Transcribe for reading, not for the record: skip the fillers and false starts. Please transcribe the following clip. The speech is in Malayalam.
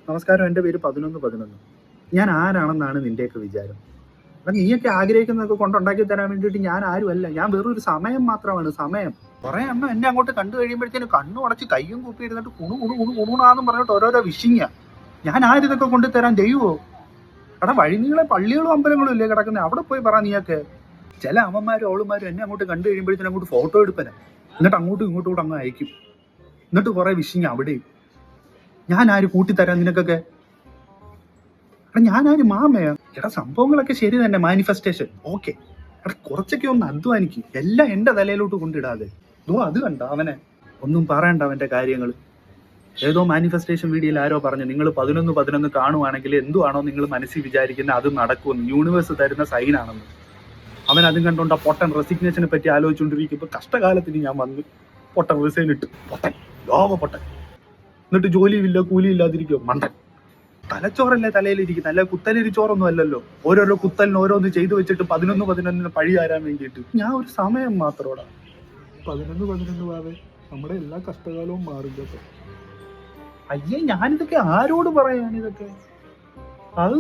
നമസ്കാരം, എൻ്റെ പേര് 1111. ഞാൻ ആരാണെന്നാണ് നിന്റെയൊക്കെ വിചാരം? അപ്പം നീയൊക്കെ ആഗ്രഹിക്കുന്നതൊക്കെ കൊണ്ടുണ്ടാക്കി തരാൻ വേണ്ടിയിട്ട് ഞാൻ ആരുമല്ല. ഞാൻ വെറൊരു സമയം മാത്രമാണ്. സമയം. കുറെ എണ്ണം എന്നെ അങ്ങോട്ട് കണ്ടു കഴിയുമ്പോഴത്തേനും കണ്ണു അടച്ച് കയ്യും കൂപ്പി ഇരുന്നിട്ട് കുണുകുണാന്നും പറഞ്ഞിട്ട് ഓരോരോ വിഷിങ്ങ. ഞാൻ ആരിതൊക്കെ കൊണ്ടുതരാൻ? ദൈവമോ? എടാ, വഴിനീളെ പള്ളികളും അമ്പലങ്ങളും ഇല്ലേ കിടക്കുന്നത്? അവിടെ പോയി പറ നീയൊക്കെ. ചില അമ്മമാരും അവളുമാരും എന്നെ അങ്ങോട്ട് കണ്ടു കഴിയുമ്പോഴത്തേനും അങ്ങോട്ട് ഫോട്ടോ എടുപ്പന, എന്നിട്ട് അങ്ങോട്ടും ഇങ്ങോട്ടും കൂടെ അങ്ങ് അയക്കും. എന്നിട്ട് കുറെ വിഷിങ്ങ അവിടെയും. ഞാൻ ആര് കൂട്ടിത്തരാൻ നിനക്കൊക്കെ? എടാ, ഞാനാര് മാമയാ? എടാ, സംഭവങ്ങളൊക്കെ ശരി തന്നെ, മാനിഫെസ്റ്റേഷൻ ഓക്കെ. എടാ, കുറച്ചൊക്കെ ഒന്ന് അധ്വാനിക്കും. എല്ലാം എന്റെ തലയിലോട്ട് കൊണ്ടിടാതെ. അത് കണ്ട അവനെ, ഒന്നും പറയണ്ട അവന്റെ കാര്യങ്ങൾ. ഏതോ മാനിഫെസ്റ്റേഷൻ വീഡിയോയിൽ ആരോ പറഞ്ഞു, നിങ്ങൾ 11-11 കാണുവാണെങ്കിൽ എന്തുവാണോ നിങ്ങൾ മനസ്സിൽ വിചാരിക്കുന്നത് അത് നടക്കുമെന്ന്. യൂണിവേഴ്സ് തരുന്ന സൈനാണെന്ന്. അവൻ അതും കണ്ടോണ്ട് ആ പൊട്ടൻ റെസിഗ്നേഷനെ പറ്റി ആലോചിച്ചുകൊണ്ടിരിക്കുമ്പോൾ കഷ്ടകാലത്തിന് ഞാൻ വന്ന് പൊട്ടൻ റിസൈൻ ഇട്ട്. പൊട്ടൻ, ലോക പൊട്ടൻ. എന്നിട്ട് ജോലിയില്ല, കൂലിയില്ലാതിരിക്കും മണ്ടൻ. തലച്ചോറല്ലേ തലയിലിരിക്കുന്നത്, അല്ല കുത്തലൊരു ചോറൊന്നും അല്ലല്ലോ. ഓരോരോ കുത്തലിന് ഓരോന്ന് ചെയ്തു വെച്ചിട്ട് 11-11 പഴി തരാൻ വേണ്ടിയിട്ട്. ഞാൻ ഒരു സമയം മാത്രോടാ. 11-11 വാവേ, നമ്മുടെ എല്ലാ കഷ്ടകാലവും മാറും കേട്ടോ. അയ്യേ, ഞാനിതൊക്കെ ആരോട് പറയാനിതൊക്കെ? അത്